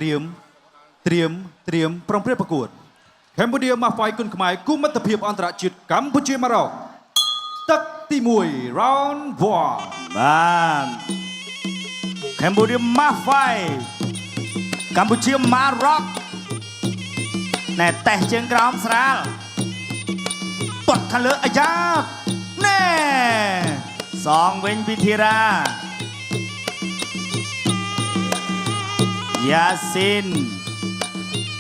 ត្រៀមប្រំព្រៀបប្រកួតកម្ពុជាមកហ្វាយគុនខ្មែរគុំមិត្តភាពអន្តរជាតិកម្ពុជាម៉ារ៉ុកទឹកទី1 round 1បានកម្ពុជាមកហ្វាយកម្ពុជាម៉ារ៉ុកណែតេះជើងក្រោមស្រាលទាត់ខាងលើអាយ៉ាណែសងវិញពីធីរ៉ាយ៉ាស៊ីន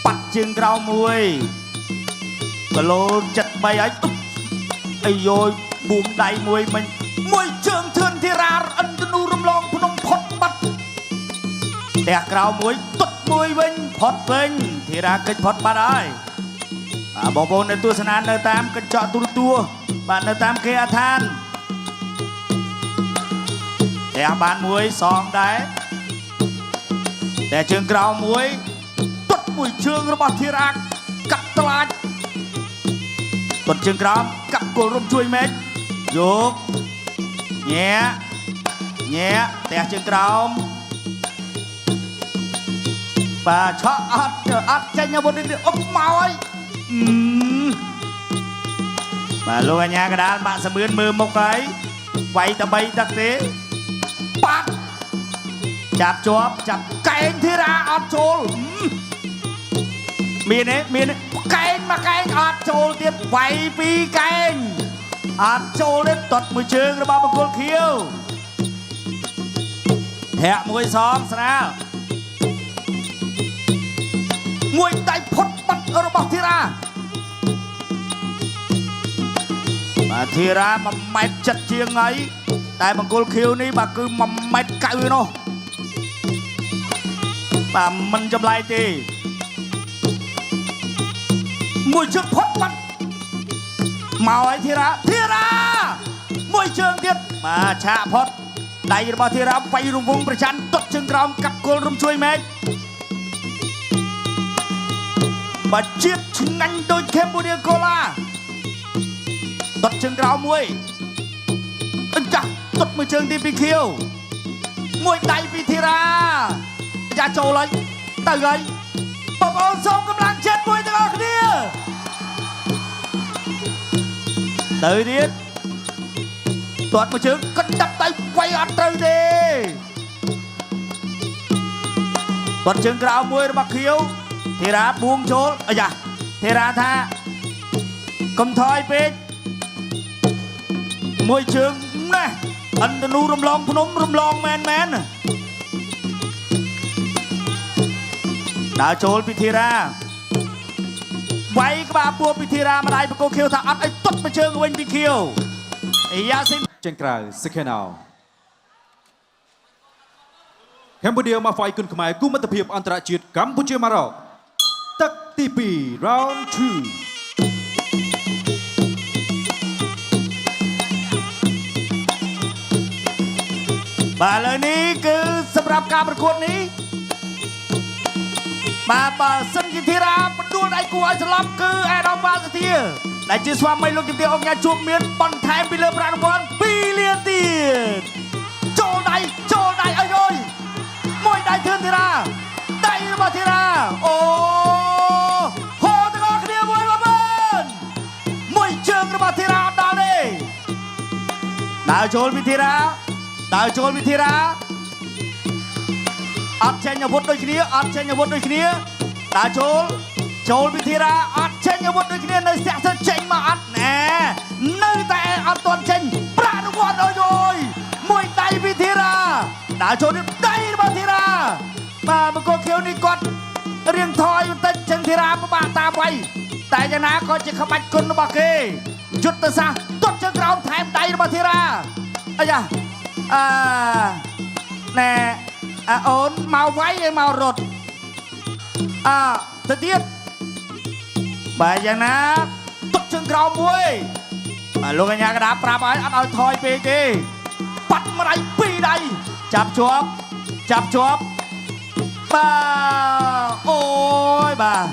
ប៉ាត់ជើងក្រោមមួយគីឡូ73ហើយអាយយប៊ូមដៃមួយមិញមួយជើងធឿនធីរ៉ាអិនទនូរំលងភ្នំផុតបាត់ផ្ទះក្រោមមួយទុតមួយវិញផុតវិញធីរ៉ាកិច្ចផុតបាត់ហើយបងប្អូននៅទស្សនានៅតាមកញ្ចក់ទូរទស្សន៍បាទនៅតាមគេអាឋានផ្ទះបានមួយសងដែរតែជើងក្រោមមួយទុតមួយជើងរបស់ធីរ៉ាកាត់ត្លាច់ទុតជើងក្រោមកាប់គល់រំជួយមេឃយកញ៉ែផ្ទះជើងក្រោមបាទឆក់អត់ចេញអាវុធនេះអុកមកហើយបាទលោកអញ្ញាកដាលបាក់សមឿនមើលមុខហើយវាយតបីទឹកទេប៉ាត់ចាប់ជាប់ចាប់កែងធីរ៉ាអត់ចូលមានកែងមកកែងអត់ចូលទៀតវាយពីកែងអត់ចូលទេតត់មួយជើងរបស់បង្គោលខៀវធាក់មួយសងស្រាលមួយដៃផុតបាត់របស់ធីរ៉ាបាទធីរ៉ា1ម៉ែត្រ7ជាងហើយតែបង្គោលខៀវនេះបាទគឺ1ម៉ែត្រ9នោះបាទមិនចម្លែកទេមួយជើងផុតបាត់មកឲ្យធីរ៉ាមួយជើងទៀតបាទឆាកផុតដៃរបស់ធីរ៉ាវាយរង្វង់ប្រច័ណ្ឌទុតជើងក្រោមកាប់គល់រំជួយមេឃបាទជាតិឆ្ងាញ់ដូចកម្ពុជាកូឡាទុតជើងក្រោមមួយអញ្ចាស់ទុតមួយជើងទីពីខៀវមួយដៃពីធីរ៉ាយ៉ាចូលហើយទៅហើយបងប្អូនសូមកម្លាំងចិត្តមួយទាំងអស់គ្នាទៅទៀតទាត់មួយជើងកណ្ដាប់ដៃវាយអត់ត្រូវទេទាត់ជើងក្រោមមួយរបស់ខៀវធីរ៉ាបួងចូលអាយ៉ាធីរ៉ាថាកុំថយពេកមួយជើងណែអិនទនូរំលងភ្នំរំលងមែនដើរចូលពីធីរ៉ាវាយក្បាលពួរពីធីរ៉ាម្ដាយបង្គោលខៀវថាអត់ឲ្យទុតមួយជើងវិញពីខៀវយ៉ាស៊ីនចេញក្រៅសឹកណៅកម្ពុជាមកហ្វាយគុនខ្មែរគុំមិត្តភាពអន្តរជាតិកម្ពុជាម៉ារ៉ុកទឹកទី2 round 2បាទឥឡូវនេះគឺសម្រាប់ការប្រកួតនេះបាទបើសិនជាធីរ៉ាបណ្ដួលដៃគូឲ្យស្លាប់គឺអេដាមវ៉ាសាធាដែលជាស្វាមីលោកជំទាវអង្គញាជួបមានបន្ថែមពីលើប្រាក់រង្វាន់2លានទៀតចូលដៃអើយមួយដៃធឿនធីរ៉ាដៃរបស់ធីរ៉ាអូហូទាំងអស់គ្នាមួយបងប្អូនមួយជើងរបស់ធីរ៉ាអត់ដល់ទេដើរចូលពីធីរ៉ាអត់ចេញអាវុធដូចគ្នាដើរចូលពីធីរ៉ាអត់ចេញអាវុធដូចគ្នានៅសាក់សិនចេញមកអត់ណែនៅតែអត់ទាន់ចេញប្រាក់រង្វាន់អើយមួយដៃពីធីរ៉ាដើរចូលនេះដៃរបស់ធីរ៉ាបាទបង្គោលខៀវនេះគាត់រៀងថយបន្តិចចឹងធីរ៉ាពិបាកតាមវាយតែយ៉ាងណាក៏ជាក្បាច់គុណរបស់គេយុទ្ធសាស្ត្រទាត់ជើងក្រោមថែមដៃរបស់ធីរ៉ាអាយ៉ាណែអូនមកវាយឲ្យមករត់ទៅទៀតបាទយ៉ាងណាទុកជើងក្រោមមួយបាទលោកអញ្ញាកដាប្រាប់ឲ្យអត់ឲ្យថយពេកទេប៉ាត់ម្ដាយ2ដៃចាប់ជាប់បាទអូយបាទ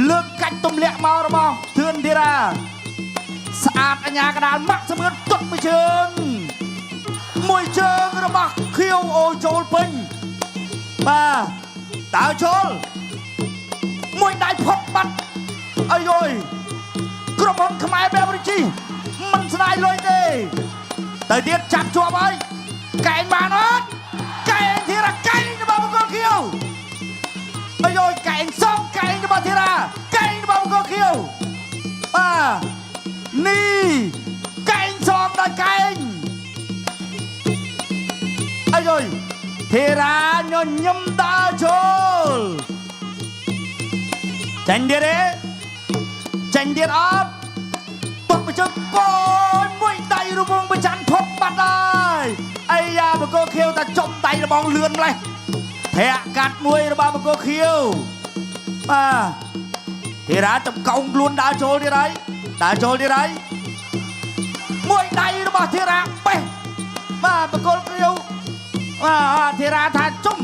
លើកកាច់ទម្លាក់មករបស់ធឿនធីរ៉ាស្អាតអញ្ញាកដាលម៉ាក់សមឿនទុកមួយជើងរបស់ខៀវអូចូលពេញបាទ តើចូលមួយដៃផុតបាត់អាយយក្រុមហ៊ុនខ្មែរបែបរិជីមិនស្ដាយលុយទេទៅទៀតចាប់ជាប់ហើយកែងបានអត់កែងធីរ៉ាកែងរបស់បង្គោលខៀវអាយយកែងសំកែងរបស់ធីរ៉ាកែងរបស់បង្គោលខៀវនេះកែងសំដល់កែងអាយយធីរ៉ាញញឹមដើរចូលចាញ់ទៀតទេចាញ់ទៀតអត់ទុកបញ្ចុកកូនមួយដៃរវងប្រច័នផុតបាត់ហើយអាយ៉ាបង្គោលខៀវតែចំដៃរបងលឿនម្លេះធាក់កាត់មួយរបស់បង្គោលខៀវធីរ៉ាចំកោងខ្លួនដើរចូលទៀតហើយដើរចូលទៀតហើយមួយដៃរបស់ធីរ៉ាបេះបង្គោលខៀវធីរ៉ាថាជុំ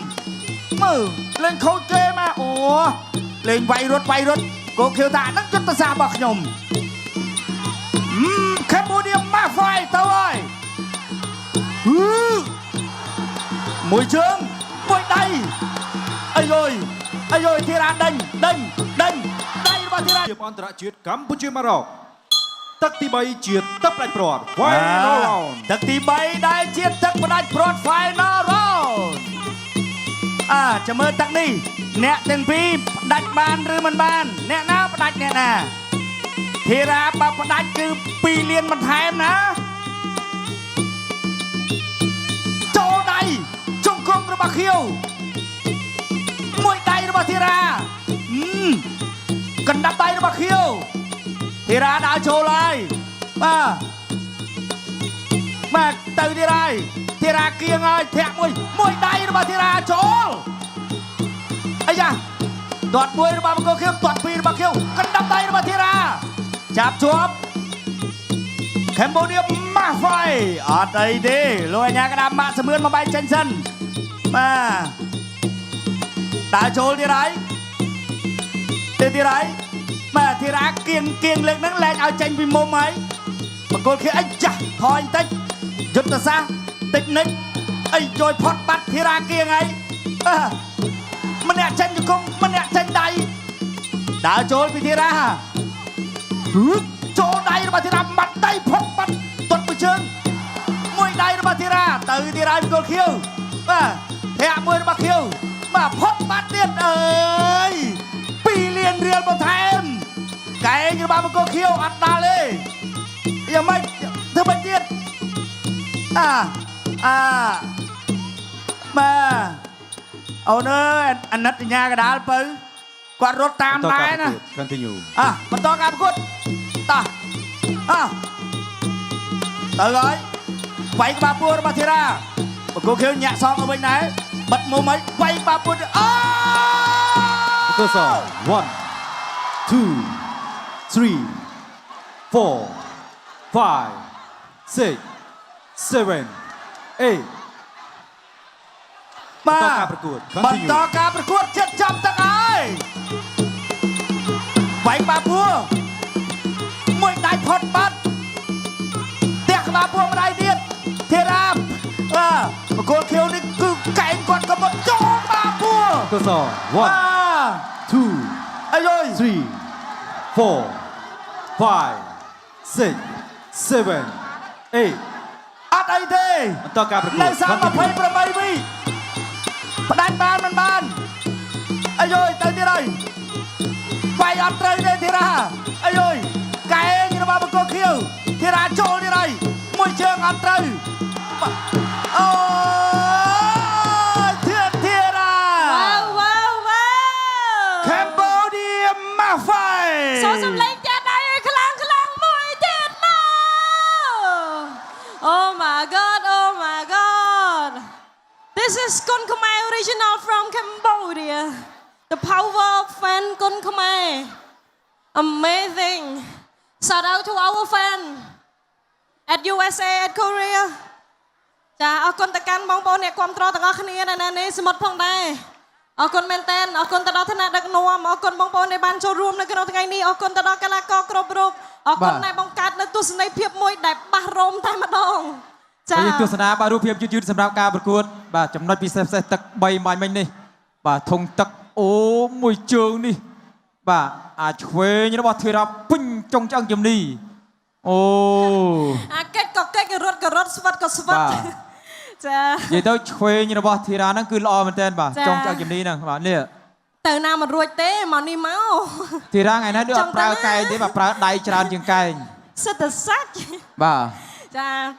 មើលលេងខូចគេមកអូលេងវាយរត់កូខៀវថាហ្នឹងយុទ្ធសាស្ត្ររបស់ខ្ញុំCambodia មកហ្វាយទៅហើយមួយជើងមួយដៃអាយយធីរ៉ាដេញដៃរបស់ធីរ៉ាភាពអន្តរជាតិកម្ពុជាម៉ារ៉ុកទឹកទី3ជាទឹកផ្ដាច់ព្រាត់ Final Round ទឹកទី3ដែលជាទឹកផ្ដាច់ព្រាត់ Final Round ចាំមើលទឹកនេះអ្នកទាំងពីរផ្ដាច់បានឬមិនបានអ្នកណាផ្ដាច់អ្នកណាធីរ៉ាបើផ្ដាច់គឺ2លានបន្ថែមណាចូលដៃជង្គង់របស់ខៀវមួយដៃរបស់ធីរ៉ាកណ្ដាប់ដៃរបស់ខៀវធីរ៉ាដើរចូលហើយបាទទៅទៀតហើយធីរ៉ាគៀងហើយធាក់មួយដៃរបស់ធីរ៉ាចូលអាយ៉ាទាត់មួយរបស់បង្គោលខៀវទាត់ពីររបស់ខៀវកណ្ដាប់ដៃរបស់ធីរ៉ាចាប់ជាប់ Cambodia ម៉ាស់ហ្វៃអត់អីទេលោកអាញាក្តារម៉ាក់សមឿនមកបែកចេញសិនដើរចូលទៀតហើយធីរ៉ាគៀងលើកហ្នឹងលែងឲ្យចេញពីមុំហើយបង្គោលខៀវអីចាស់ថយបន្តិចយុទ្ធសាស្ត្រតិចនិចអីជួយផុតបាត់ធីរ៉ាគៀងហើយម្នាក់ចេញជង្គង់ម្នាក់ចេញដៃដើរចូលពីធីរ៉ាចូលដៃរបស់ធីរ៉ាបាត់ដៃផុតបាត់ទាត់មួយជើងមួយដៃរបស់ធីរ៉ាទៅធីរ៉ាបង្គោលខៀវធាក់មួយរបស់ខៀវផុតបាត់ទៀតអើយ2លានរៀលបន្ថែមកែងរបស់បង្គោលខៀវអត់ដល់ទេយ៉ាងម៉េចធ្វើមិនទៀតអូនអើយអាណិតអញ្ញាកដាលពៅគាត់រត់តាមដែរណា Continue បន្តការប្រកួតទៅហើយវាយក្បាលពួររបស់ធីរ៉ាបង្គោលខៀវញាក់សងទៅវិញដែរបិទមុំឲ្យវាយក្បាលពួរFocus on 1 2 3 4 5 6 7 8បន្តការប្រកួតចិត្តចាប់ទឹកហើយវាយក្បាលពួរមួយដៃផុតបាត់ផ្ទះក្បាលពួរមួយដៃទៀតធីរ៉ាបង្គោលខៀវនេះគឺកែងគាត់ក៏មកចូលក្បាលពួរ Focus on 1 2 អាយយ3 4 5 6 7 8អត់អីទេបន្តការប្រកួតនៅ28វិផ្ដាច់បានមិនបានអាយយទៅទៀតហើយវាយអត់ត្រូវទេធីរ៉ាអាយយកែងរបស់បង្គោលខៀវធីរ៉ាចូលទៀតហើយមួយជើងអត់ត្រូវអូធីរ៉ាវ៉ាវ Cambodia ម៉ាហ្វៃសូមសំឡេងចាត់ដៃឲ្យខ្លាំងមួយទៀតមក Oh my god This is Kun Khmer original from Cambodia The power of fan Kun Khmer Amazing Shout out to our fan at USA at Korea ចាអរគុណទៅកាន់បងប្អូនអ្នកគាំទ្រទាំងអស់គ្នានៅនេះសមុទ្រផងដែរអរគុណមែនតើអរគុណទៅដល់ឋានៈដឹកនាំអរគុណបងប្អូនដែលបានចូលរួមនៅក្នុងថ្ងៃនេះអរគុណទៅដល់កីឡាករគ្រប់រូបអរគុណដែលបង្កើតនៅទស្សនីយភាពមួយដែលបះរោមតែម្ដងចា៎ទស្សនាបាទរូបភាពយឺតៗសម្រាប់ការប្រកួតបាទចំណុចពិសេសទឹក3ម៉ាញ់មិញនេះ bà thông tắc ô mùi trường đi bà thuê như nó bà thuê ra pinh trong trang chùm đi ô kết có kết cái rốt svat có svat cha vậy tôi thuê như nó bà thuê ra nó cứ lo mình tên bà Dạ. trong trang chùm đi nè bà nè từ nào mà ruột té mà đi máu thì ra ngày nay đưa Trong prao đó. cay để bà prao đầy tràn chừng cay rất là sắc bà cha